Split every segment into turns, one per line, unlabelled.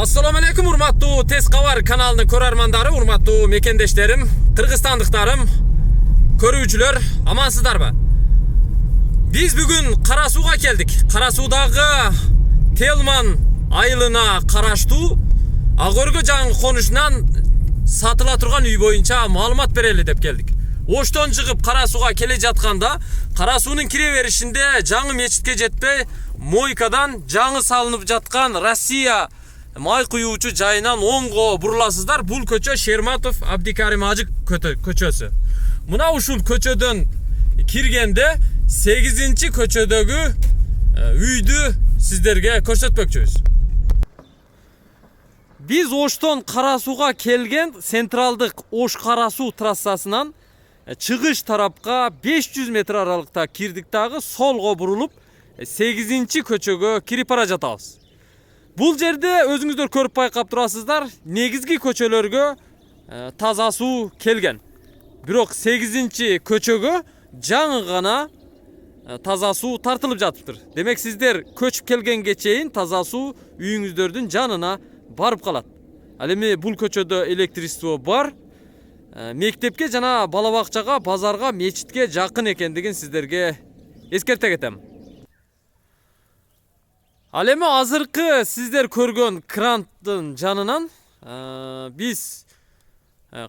Assalamu alaikum urmattуу Tez Kavar kanalının көрөрмандары, урматтуу мекендештерим, кыргызстандыктарым, көрүүчүлөр, амансыздарбы? Биз бүгүн Кара Сууга келдик. Кара Суудагы Телман айылына караштуу Агөргө жаңы конушунан сатыла турган үй боюнча маалымат берели деп келдик. Оштон чыгып Кара Сууга келе жатканда, Кара Суунун кире беришинде жаңы мечитке жетпей, мойкадан жаңы салынып жаткан Россия май куюучу жайынан оңго буруласыздар. Бул көчө Шерматов Абдикарим Ажы көчөсү. Мына ушул көчөдөн киргенде 8-чи көчөдөгү үйдү сиздерге көрсөтмөкчүбүз. Биз Оштон Кара Сууга келген централдык Ош-Кара Суу трассасынан чыгыш тарапка 500 метр аралыкта кирдик дагы солго бурулуп 8-чи көчөгө кирип бара жатабыз. Бул жерде өзүңүздөр көрүп байкап турасыздар, негизги көчөлөргө таза суу келген. Бирок 8-чи көчөгө жаңы гана таза суу тартылып жатыптыр. Демек сиздер көчүп келгенге чейин таза суу үйүңүздөрдүн жанына барып калат. Ал эми бул көчөдө электричество бар. Мектепке жана бала бакчага, базарга, мечитке жакын экендигин сиздерге эскерте кетем. Ал эми азыркы сиздер көргөн кранттын жанынан биз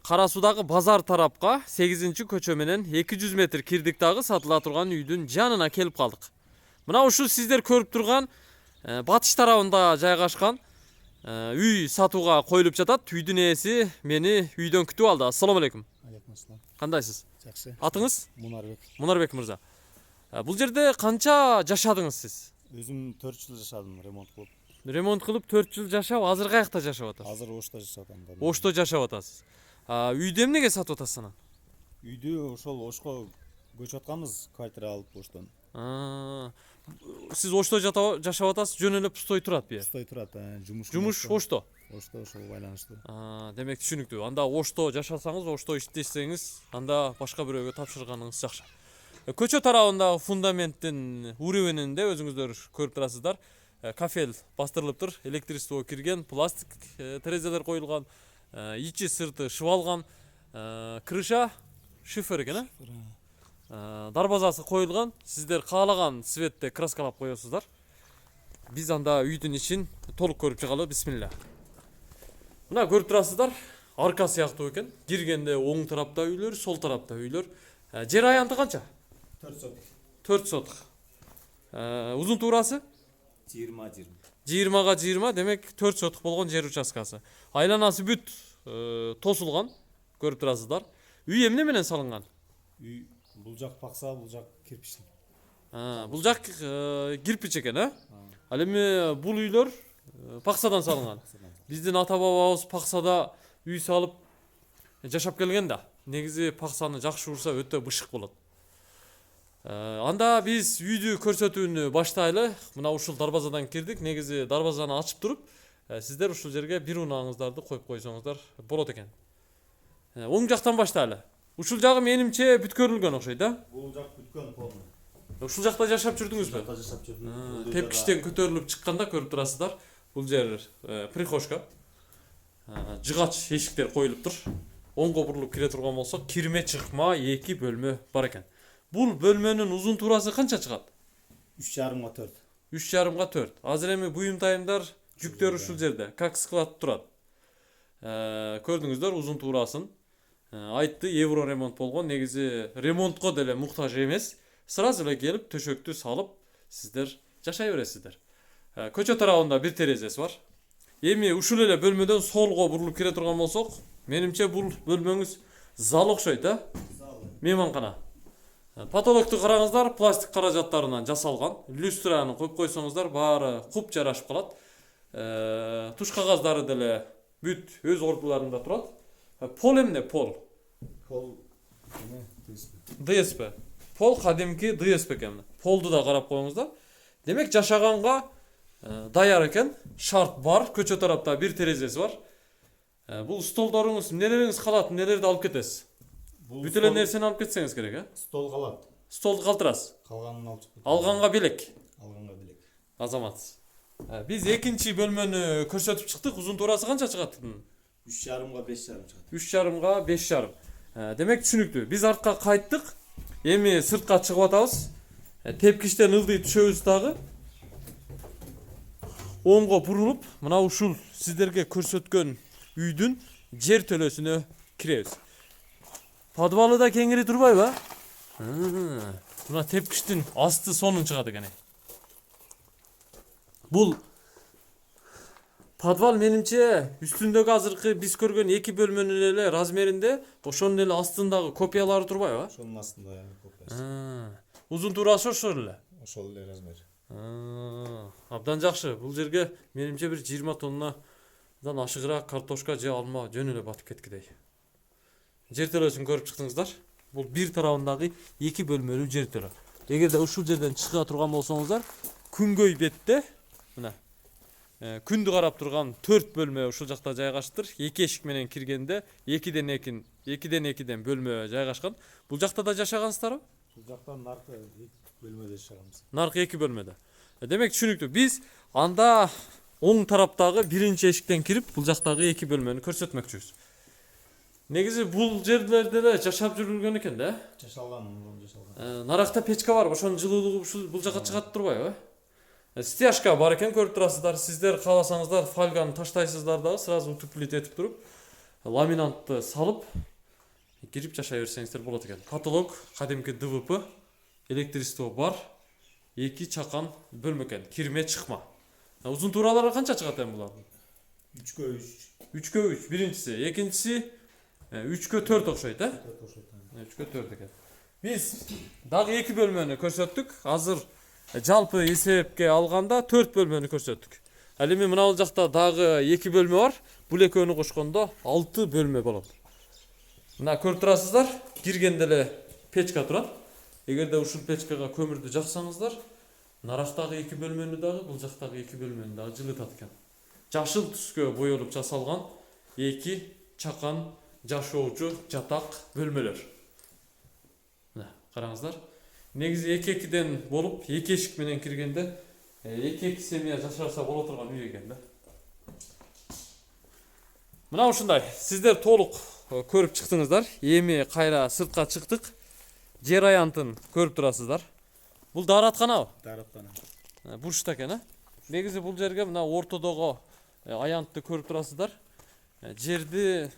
Кара Суудагы базар тарапка 8-чи көчө менен 200 метр кирдик дагы сатыла турган үйдүн жанына келип калдык. Мына ушул сиздер көрүп турган батыш тарабында жайгашкан үй сатууга коюлуп жатат. Үйдүн ээси мени үйдөн күтүп алды. Ассаламу алейкум.
Алейкум ассалам.
Кандайсыз?
Жакшы.
Атыңыз?
Мунарбек.
Мунарбек мырза. Бул жерде канча жашадыңыз сиз?
Өзүм 4 жыл жашадым, ремонт кылып.
Ремонт кылып 4 жыл жашап, азыр каякта жашап атасыз?
Азыр Ошто жашап атам.
Ошто жашап атасыз. Үйдү эмнеге сатып атасыз анан?
Үйдү ошол Ошко көчүп атканбыз, квартира алып Оштон.
Сиз Ошто жашап атасыз, жөн эле пустой турат бие?
Пустой турат,
Жумуш Ошто.
Ошто ошол байланыштуу.
Демек түшүнүктүү. Анда Ошто жашасаңыз, Ошто иштесеңиз, анда башка бирөөгө тапшырганыңыз жакшы. Көчө тарабындагы фундаменттин уребининде өзүңүздөр көрүп турасыздар. Кафел бастырылыптыр, электричество кирген, пластик терезелер коюлган, ичи сырты шыбалган, крыша шифер экен, дарбазасы коюлган. Сиздер каалаган цветте краскалап коесуздар. Биз анда үйдүн ичин толук көрүп чыгалы. Бисмилла. Мына көрүп турасыздар, арка сыяктуу экен. Киргенде оң тарапта үйлөр, сол тарапта үйлөр. Жер аянты канча?
4 соток.
4 соток. Узун туурасы?
20-20.
20-га 20, демек 4 соток болгон жер участкасы. Айланасы бүт тосулган, көрүп турасыздар. Үй эмне менен салынган?
Үй бул жак пакса, бул жак кирпич.
Бул жак кирпич экен, Ал эми бул үйлөр паксадан салынган. Биздин ата бабабыз паксада үй салып жашап келген да. Негизи паксаны жакшы урса өтө бышык болот. Анда биз үйдү көрсөтүүнү баштайлы. Мына ушул дарбазадан кирдик. Негизи дарбазаны ачып туруп, сиздер ушул жерге бир унааңыздарды коюп койсоңуздар болот экен. Оң жактан баштайлы. Ушул жагы менимче бүт көрүлгөн окшойт,
Бул жак бүткөн полный.
Ушул жакта жашап жүрдүңүзбү?
Жакта жашап жүрдүм.
Тепкичтен көтөрүлүп чыкканда көрүп турасыздар. Бул жер прихожка. Жыгач эшиктер коюлуптур. Оңго бурулуп кире турган болсок, кирме чыкма 2 бөлмө бар экен. Бул бөлмөнүн узун туурасы канча чыгат?
3,5-га 4.
3,5-га 4. Азыр эми буюмтайымдар, жүктөр ушул жерде, как склад турат. Көрдүңүздөр узун туурасын. Айтты, евро ремонт болгон. Негизи ремонтко деле муктаж эмес. Сразу эле келип төшөктү салып, сиздер жашай бересиздер. Көчө тарабында бир терезеси бар. Эми ушул эле бөлмөдөн солго бурулуп кире турган болсок, менимче бул бөлмөңүз зал окшойт, мейманкана. Потолокту караңыздар, пластик каражаттарынан жасалган. Люстраны коюп койсоңуздар, баары куп жарашып калат. Туш кагаздары деле бүт өз ордуларында турат. Пол эмне? Пол ДСП. Пол кадимки ДСП экен. Полду да карап коюңуздар. Демек жашаганга даяр экен. Шарт бар. Көчө тарапта бир терезеси бар. Бул столдоруңуз, нелериңиз калат, нелерди алып кетесиз? Бүт эле нерсени алып кетсеңиз керек,
Стол калат.
Столду калтырасыз.
Калганын алып чыгып.
Алганга белек.
Алганга белек.
Азамат. Biz экинчи бөлмөнү көрсөтүп чыктык. Узун туурасы канча чыгат?
3,5 5,5 чыгат.
3,5га 5,5. Демек түшүнүктүү. Biz артка кайттык. Эми сыртка чыгып атабыз. Тепкичтен ылдый түшөбүз дагы. Оңго бурулуп, мына ушул сиздерге көрсөткөн үйдүн жер төлөсүнө киребиз. Подвалы да кеңири турбайбы? Мына тепкичтин асты сонун чыгат экен. Бул подвал менимче үстүндөгү азыркы биз көргөн 2 бөлмөнүн эле размеринде, ошонун эле астындагы копиялары турбайбы?
Ошонун астында копиясы.
Узун туурасы ошол эле.
Ошол эле размер.
Абдан жакшы. Бул жерге менимче бир 20 тоннадан ашыгыраак картошка же алма жөн эле батып кеткидей. Жер төлөсүн көрүп чыктыңыздар. Бул бир тарабындагы 2 бөлмөлүү жер төлө. Эгерде ушул жерден чыга турган болсоңуздар, күнгөй бетте мына күндү карап турган 4 бөлмө ушул жакта жайгаштыр. 2 эшик менен киргенде 2ден 2ден бөлмө жайгашкан. Бул жакта да жашагансыздарбы?
Бул жактан наркы 2 бөлмөдө жашаганбыз.
Наркы 2 бөлмөдө. Демек түшүнүктүү. Биз анда оң тараптагы биринчи эшиктен кирип, бул жактагы 2 бөлмөнү көрсөтмөкчүбүз. Негизи бул жерлерде эле жашап жүрүлгөн экен да.
Жашалган, жашалган.
Наракта печка бар, ошонун жылуулугу ушул бул жака чыгат турбайбы? Стяжка бар экен, көрүп турасыздар. Сиздер кааласаңыздар фольганы таштайсыздар дагы, сразу утеплить этип туруп, ламинантты салып кирип жашай берсеңиздер болот экен. Потолок кадимки ДВП, электричество бар. 2 чакан бөлмө экен, кирме чыкма. Узун тууралары канча чыгат эми булардын?
3,3.
3,3 биринчиси, экинчиси 3,4 окшойт, 3,4 экен. Биз дагы 2 бөлмөнү көрсөттүк. Азыр жалпы эсепке алганда 4 бөлмөнү көрсөттүк. Ал эми мына бул жакта дагы 2 бөлмө бар. Бул экөөнү кошкондо 6 бөлмө болот. Мына көрүп турасыздар, киргенде эле печка турат. Эгерде ушул печкага көмүрдү жаксаңыздар, нарактагы 2 бөлмөнү дагы, бул жактагы 2 бөлмөнү дагы жылытат экен. Жашыл түскө боелуп жасалган 2 чакан жашоочу жатак бөлмөлөр. Мына караңыздар. Негизи 2-2ден болуп, 2 эшик менен киргенде 2 семья жашаса боло турган үй экен да. Мына ушундай. Сиздер толук көрүп чыктыңыздар. Эми кайра сыртка чыктык. Жер аянтын көрүп турасыздар. Бул дааратканабы?
Даараткана.
Бурчта экен, Негизи бул жерге мына ортодогу аянтты көрүп турасыздар. Жерди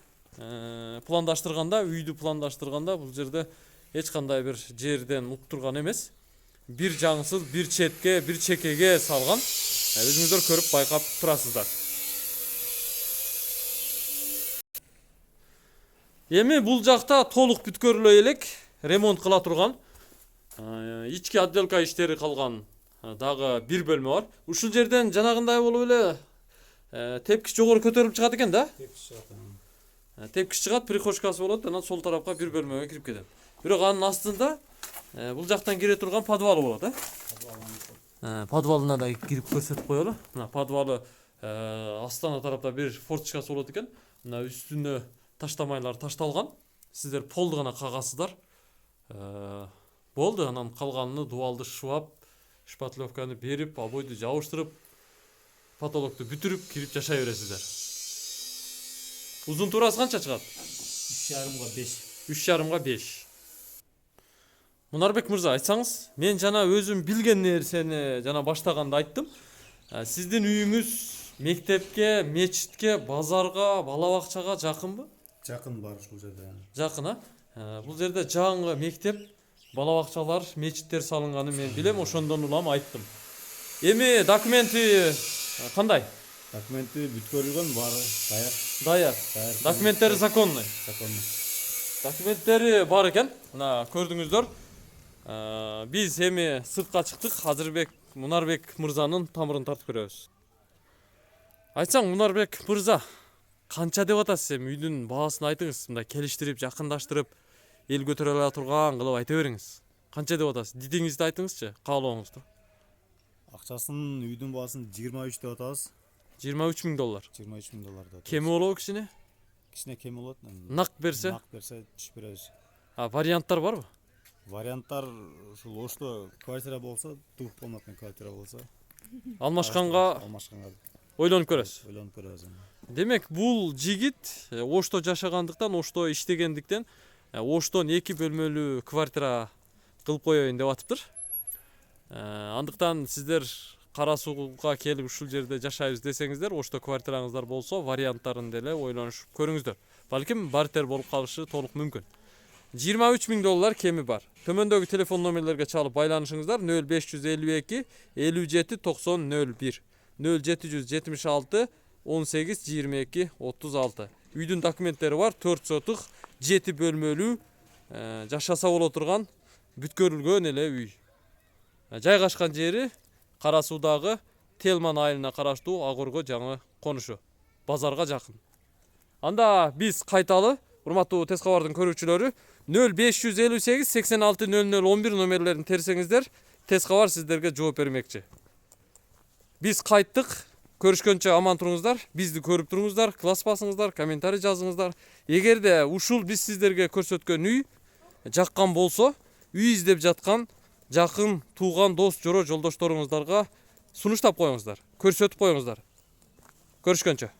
пландаштырганда, үйдү пландаштырганда бул жерде эч кандай бир жерден уктурган эмес. Бир жаңсыз, бир четке, бир чекеге салган. Өзүңүздөр көрүп байкап турасыздар. Эми бул жакта толук бүткөрүлө элек, ремонт кыла турган, ички отделка иштери калган дагы бир бөлмө бар. Ушул жерден жанагындай болуп эле тепкич жогору көтөрүлүп чыгат экен да. Тепкич чыгат, прихожкасы болот, анан сол тарапка бир бөлмөгө кирип кетет. Бирок анын астында бул жактан кире турган подвалы болот, Подвалына да кирип көрсөтүп коелу. Мына подвалы астана тарапта бир форточкасы болот экен. Мына үстүнө таштамайлар ташталган. Сиздер полду гана кагасыздар. Болду, анан калганын дубалды шыбап, шпатлевканы берип, обойду жабыштырып, потолокту бүтүрүп кирип жашай бересиздер. Узун туурасы канча чыгат?
3,5га 5.
3,5га 5. Мунарбек мырза, айтсаңыз, мен жана өзүм билген нерсени жана баштаганда айттым. Сиздин үйүңүз мектепке, мечитке, базарга, бала бакчага жакынбы?
Жакын бар ушул жерде.
Жакын, Бул жерде жаңы мектеп, бала бакчалар, мечиттер салынганы мен билем, ошондон улам айттым. Эми документи кандай?
Документи бүткөрүлгөн, баары
Даяр. Документтери законный. Документтери бар экен. Мына көрдүңүздөр. Биз эми сыртка чыктык. Азырбек Мунарбек мырзанын тамырын тартып көрөбүз. Айтсаң, Мунарбек мырза, канча деп атасыз эми үйдүн баасын айтыңыз, мындай келиштирип, жакындаштырып, эл көтөрө ала турган кылып айта бериңиз. Канча деп атасыз? Дидиңизди айтыңызчы, каалооңузду.
Акчасын үйдүн баасын 23 деп атабыз.
$23,000.
$23,000 деп.
Кеми болобу кичине?
Кичине кем болот.
Нак берсе?
Нак берсе түшүп беребиз.
Варианттар барбы?
Варианттар ушул Ошто квартира болсо, туп болмок квартира болсо.
Алмашканга
Алмашканга
ойлонуп көрөсүз.
ойлонуп көрөбүз.
Демек бул жигит Ошто жашагандыктан, Ошто иштегендиктен Оштон 2 бөлмөлүү квартира кылып коеюн деп атыптыр. Андыктан сиздер Кара Сууга келип ушул жерде жашайбыз десеңиздер, Ошто квартираңыздар болсо, варианттарын деле ойлонушуп көрүңүздөр. Балким бартер болуп калышы толук мүмкүн. $23.000 кеми бар. Төмөндөгү телефон номерлерге чалып байланышыңыздар 0552 57 90 01 0776 18 22 36. Үйдүн документтери бар, 4 сотук 7 бөлмөлүү жашаса боло турган бүткөрүлгөн эле үй. Жайгашкан жери Кара Суудагы Телман айылына караштуу Агорго жаңы конушу. Базарга жакын. Анда биз кайталы, урматтуу Тез кабардын көрүүчүлөрү, 0558 86 0011 номерлерин терсеңиздер, Тез кабар сиздерге жооп бермекчи. Биз кайттык. Көрүшкөнчө аман туруңуздар. Бизди көрүп туруңуздар, класс басыңыздар, комментарий жазыңыздар. Эгерде ушул биз сиздерге көрсөткөн үй жаккан болсо, үй издеп жаткан жакын тууган дос жоро жолдошторуңуздарга сунуштап коюңуздар, көрсөтүп коюңуздар. Көрүшкөнчө.